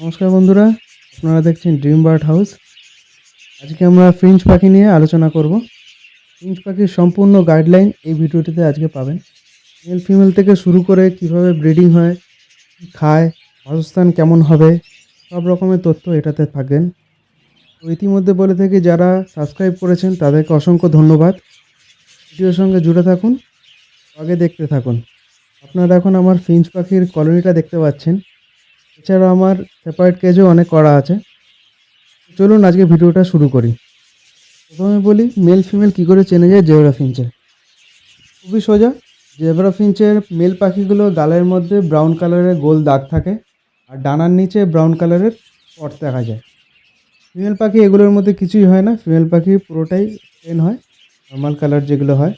নমস্কার বন্ধুরা, আপনারা দেখছেন ড্রিম বার্ড হাউস। আজকে আমরা ফিঞ্চ পাখি নিয়ে আলোচনা করব। ফিঞ্চ পাখির সম্পূর্ণ গাইডলাইন এই ভিডিওটিতে আজকে পাবেন। মেল ফিমেল থেকে শুরু করে কিভাবে ব্রিডিং হয়, কী খায়, বাসস্থান কেমন হবে, সব রকমের তথ্য এটাতে থাকবেন। তো ইতিমধ্যে বলে থাকি, যারা সাবস্ক্রাইব করেছেন তাদেরকে অসংখ্য ধন্যবাদ। ভিডিওর সঙ্গে জুড়ে থাকুন, আগে দেখতে থাকুন। আপনারা এখন আমার ফিঞ্চ পাখির কলোনিটা দেখতে পাচ্ছেন। এছাড়া আমার সেপারেট কেজও অনেক করা আছে। চলুন আজকে ভিডিওটা শুরু করি। প্রথমে বলি, মেল ফিমেল কী করে চেনা যায় জেব্রা ফিঞ্চের। খুবই সোজা। জেব্রা ফিঞ্চের মেল পাখিগুলো গালের মধ্যে ব্রাউন কালারের গোল দাগ থাকে, আর ডানার নিচে ব্রাউন কালারের স্পট দেখা যায়। ফিমেল পাখি এগুলোর মধ্যে কিছুই হয় না, ফিমেল পাখি পুরোটাই প্লেন হয়, নর্মাল কালার যেগুলো হয়।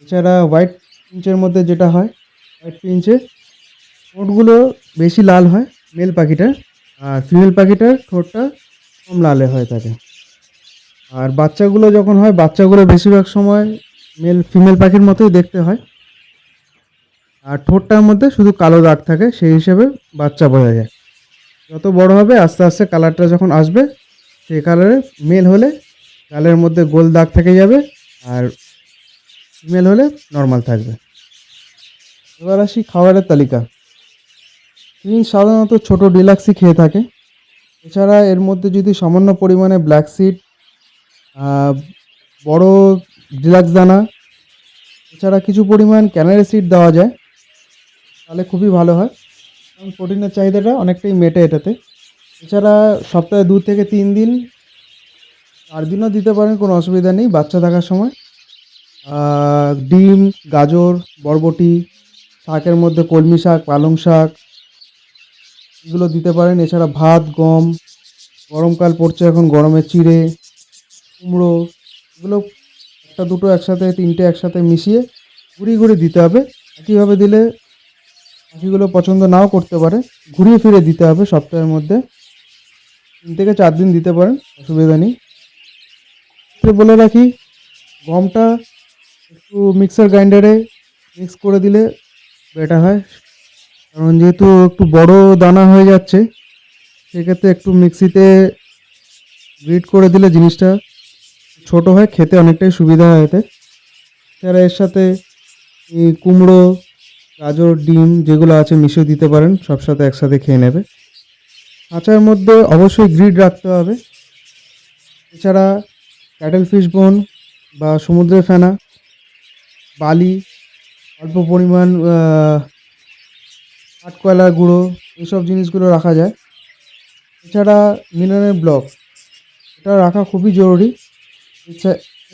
এছাড়া হোয়াইট ফিঞ্চের মধ্যে যেটা হয়, হোয়াইট ফিঞ্চের ঠোঁটগুলো বেশি লাল হয় মেল পাখিটার, আর ফিমেল পাখিটার ঠোঁটটা কম লালে হয়ে থাকে। আর বাচ্চাগুলো যখন হয়, বাচ্চাগুলো বেশিরভাগ সময় ফিমেল পাখির মতোই দেখতে হয়, আর ঠোঁটটার মধ্যে শুধু কালো দাগ থাকে, সেই হিসেবে বাচ্চা বোঝা যায়। যত বড় হবে আস্তে আস্তে কালারটা যখন আসবে, সেই কালারে মেল হলে গালের মধ্যে গোল দাগ থেকে যাবে, আর ফিমেল হলে নর্মাল থাকবে। এবার আসি খাবারের তালিকা। ফিঞ্চ সাধারণত ছোট ডিলাক্সই খেয়ে থাকে। এছাড়া এর মধ্যে যদি সামান্য পরিমাণে ব্ল্যাক সিড, বড় ডিলাক্স দানা, এছাড়া কিছু পরিমাণ ক্যানারি সিড দেওয়া যায়, তাহলে খুবই ভালো হয়, কারণ প্রোটিনের চাহিদাটা অনেকটাই মেটে এটাতে। এছাড়া সপ্তাহে 2 থেকে 3 দিন, 4 দিনও দিতে পারেন, কোনো অসুবিধা নেই বাচ্চা থাকার সময়। ডিম, গাজর, বরবটি, শাকের মধ্যে কলমি শাক, পালং শাক, এগুলো দিতে পারেন। এছাড়া ভাত, গম, গরমকাল পড়ছে এখন, গরমে চিড়ে, কুমড়ো, এগুলো একটা দুটো একসাথে, তিনটে একসাথে মিশিয়ে ঘুরিয়ে ঘুরিয়ে দিতে হবে। একইভাবে দিলে পাখিগুলো পছন্দ নাও করতে পারে, ঘুরিয়ে ফিরে দিতে হবে। সপ্তাহের মধ্যে 3 থেকে 4 দিন দিতে পারেন, অসুবিধা নেই। বলে রাখি, গমটা একটু মিক্সার গ্রাইন্ডারে মিক্স করে দিলে বেটার হয়, কারণ যেহেতু একটু বড় দানা হয়ে যাচ্ছে, সেক্ষেত্রে একটু মিক্সিতে গ্রিট করে দিলে জিনিসটা ছোট হয়, খেতে অনেকটাই সুবিধা হয় এতে। এছাড়া এর সাথে কুমড়ো, গাজর, ডিম যেগুলো আছে মিশিয়ে দিতে পারেন, সব সাথে একসাথে খেয়ে নেবে। খাঁচার মধ্যে অবশ্যই গ্রিড রাখতে হবে। এছাড়া ক্যাটেল ফিশ বোন বা সমুদ্রের ফেনা, বালি, অল্প পরিমাণ কাঠকয়লার গুঁড়ো, এইসব জিনিসগুলো রাখা যায়। এছাড়া মিনারেল ব্লক, এটা রাখা খুবই জরুরি।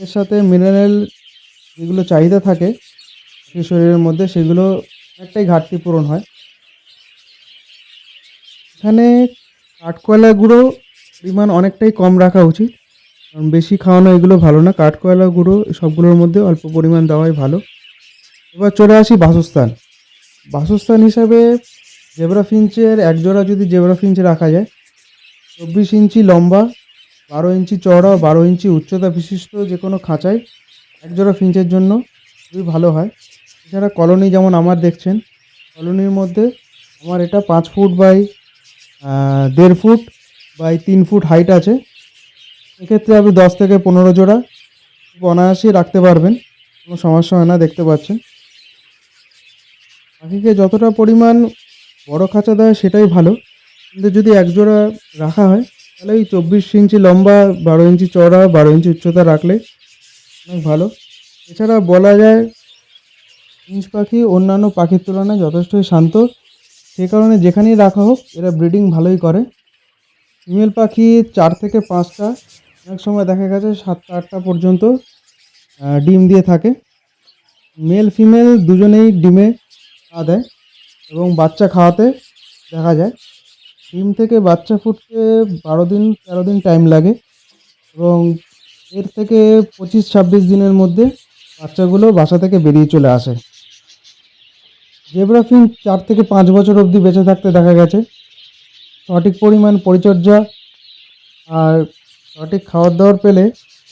এর সাথে মিনারেল যেগুলো চাহিদা থাকে শরীরের মধ্যে, সেগুলো অনেকটাই ঘাটতি পূরণ হয়। এখানে কাঠকয়লার গুঁড়ো পরিমাণ অনেকটাই কম রাখা উচিত, কারণ বেশি খাওয়ানো এগুলো ভালো না। কাঠকয়লার গুঁড়ো সবগুলোর মধ্যে অল্প পরিমাণ দেওয়াই ভালো। এবার চলে আসি বাসস্থান। বাসস্থান হিসাবে জেব্রা ফিঞ্চের একজোড়া যদি জেব্রা ফিঞ্চ রাখা যায়, 24 ইঞ্চি লম্বা, 12 ইঞ্চি চওড়া, 12 ইঞ্চি উচ্চতা বিশিষ্ট যে কোনো খাঁচায় একজোড়া ফিঞ্চের জন্য খুবই ভালো হয়। এছাড়া কলোনি যেমন আমার দেখছেন, কলোনির মধ্যে আমার এটা 5 foot by 1.5 foot by 3 foot height আছে। এক্ষেত্রে আপনি 10 থেকে 15 জোড়া খুব অনায়াসেই রাখতে পারবেন, কোনো সমস্যা হয় না। দেখতে পাচ্ছেন, পাখিকে যতটা পরিমাণ বড় খাঁচা দেয় সেটাই ভালো, কিন্তু যদি একজোড়া রাখা হয় তাহলে এই 24 ইঞ্চি লম্বা, 12 ইঞ্চি চওড়া, 12 ইঞ্চি উচ্চতা রাখলে অনেক ভালো। এছাড়া বলা যায় ফিঞ্চ পাখি অন্যান্য পাখির তুলনায় যথেষ্টই শান্ত, সে কারণে যেখানেই রাখা হোক এরা ব্রিডিং ভালোই করে। ফিমেল পাখি 4 থেকে 5টা, অনেক সময় দেখা গেছে 7টা 8টা পর্যন্ত ডিম দিয়ে থাকে। মেল ফিমেল দুজনেই ডিমে পা দেয় এবং বাচ্চা খাওয়াতে দেখা যায়। ডিম থেকে বাচ্চা ফুটতে 12 দিন 13 দিন টাইম লাগে, এবং এর থেকে 25-26 দিনের মধ্যে বাচ্চাগুলো বাসা থেকে বেরিয়ে চলে আসে। জেব্রা ফিঞ্চ 4 থেকে 5 বছর অবধি বেঁচে থাকতে দেখা গেছে। সঠিক পরিমাণ পরিচর্যা আর সঠিক খাবার দাবার পেলে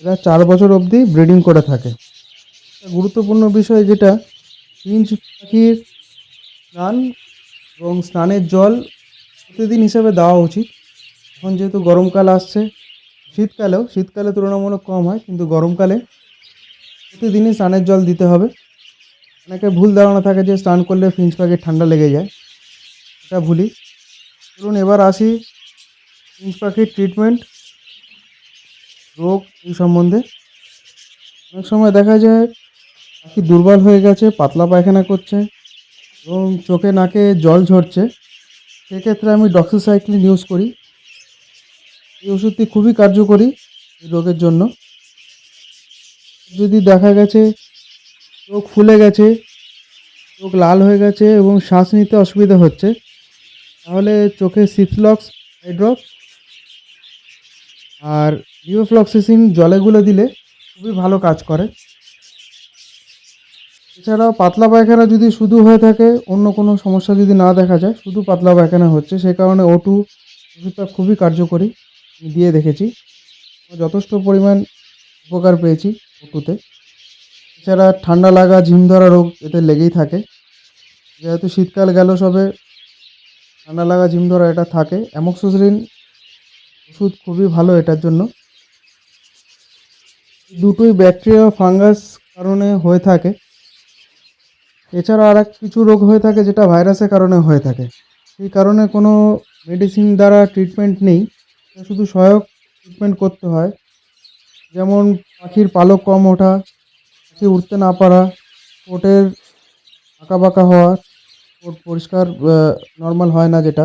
এরা 4 বছর অবধি ব্রিডিং করে থাকে। একটা গুরুত্বপূর্ণ বিষয় যেটা, ফিঞ্চ পাখির স্নান এবং স্নানের জল প্রতিদিন হিসাবে দেওয়া উচিত। এখন যেহেতু গরমকাল আসছে, শীতকালে তুলনামূলক কম হয়, কিন্তু গরমকালে প্রতিদিনই স্নানের জল দিতে হবে। অনেকে ভুল ধারণা থাকে যে স্নান করলে ফিঞ্চ পাখির ঠান্ডা লেগে যায়, এটা ভুলই। চলুন এবার আসি ফিঞ্চ পাখির ট্রিটমেন্ট, রোগ এই সম্বন্ধে। অনেক সময় দেখা যায় পাখি দুর্বল হয়ে গেছে, পাতলা পায়খানা করছে এবং চোখে নাকে জল ঝরছে। সেক্ষেত্রে আমি ডক্সিসাইক্লিন ইউজ করি। এই ওষুধটি খুবই কার্যকরী এই রোগের জন্য। যদি দেখা গেছে চোখ ফুলে গেছে, চোখ লাল হয়ে গেছে এবং শ্বাস নিতে অসুবিধা হচ্ছে, তাহলে চোখে সিপ্সলক্স আই ড্রপ আর লিওফ্লক্সেসিন জলে গুলে দিলে খুবই ভালো কাজ করে। এছাড়াও পাতলা পায়খানা যদি শুধু হয়ে থাকে, অন্য কোনো সমস্যা যদি না দেখা যায়, শুধু পাতলা পায়খানা হচ্ছে, সে কারণে O2 ওষুধটা খুবই কার্যকরী, আমি দিয়ে দেখেছি, যথেষ্ট পরিমাণ উপকার পেয়েছি O2-তে। এছাড়া ঠান্ডা লাগা, ঝিম ধরা রোগ এতে লেগেই থাকে। যেহেতু শীতকাল গেল সবে, ঠান্ডা লাগা, ঝিম ধরা এটা থাকে। অ্যামোক্সিসিলিন ওষুধ খুবই ভালো এটার জন্য। দুটোই ব্যাকটেরিয়া ও ফাঙ্গাস কারণে হয়ে থাকে। এছাড়া আর কিছু রোগ হয়ে থাকে যেটা ভাইরাসের কারণে হয়ে থাকে। সেই কারণে কোনো মেডিসিন দ্বারা ট্রিটমেন্ট নেই, শুধু সহায়ক ট্রিটমেন্ট করতে হয়। যেমন পাখির পালক কম ওঠা, পাখি উড়তে না পারা, ঠোঁটের আঁকাবাঁকা হওয়া, ঠোঁট পরিষ্কার নর্মাল হয় না, যেটা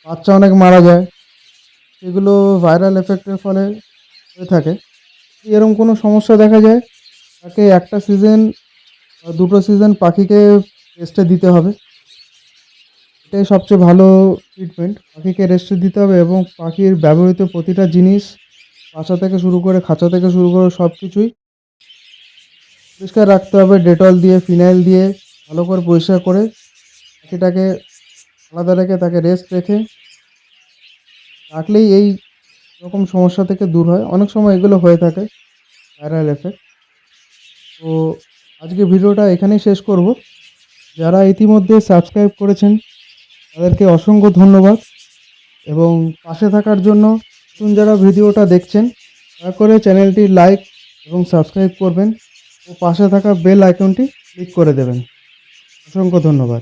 বাচ্চা অনেক মারা যায়, সেগুলো ভাইরাল এফেক্টের ফলে হয়ে থাকে। এরকম কোনো সমস্যা দেখা যায়, তাকে একটা সিজন বা দুটো সিজন পাখিকে রেস্টে দিতে হবে। এটাই সবচেয়ে ভালো ট্রিটমেন্ট। পাখিকে রেস্টে দিতে হবে এবং পাখির ব্যবহৃত প্রতিটা জিনিস, বাসা থেকে শুরু করে, খাঁচা থেকে শুরু করে সব কিছুই পরিষ্কার রাখতে হবে। ডেটল দিয়ে, ফিনাইল দিয়ে ভালো করে পরিষ্কার করে পাখিটাকে আলাদা রেখে, তাকে রেস্ট রেখে রাখলেই এই রকম সমস্যা থেকে দূর হয়। অনেক সময় এগুলো হয়ে থাকে, ভাইরাল এফেক্ট। তো আজকে ভিডিওটা এখানেই শেষ করব। যারা ইতিমধ্যে সাবস্ক্রাইব করেছেন তাদেরকে অসংখ্য ধন্যবাদ এবং পাশে থাকার জন্য। নতুন যারা ভিডিওটা দেখছেন, দয়া করে চ্যানেলটি লাইক এবং সাবস্ক্রাইব করবেন ও পাশে থাকা বেল আইকনটি ক্লিক করে দেবেন। অসংখ্য ধন্যবাদ।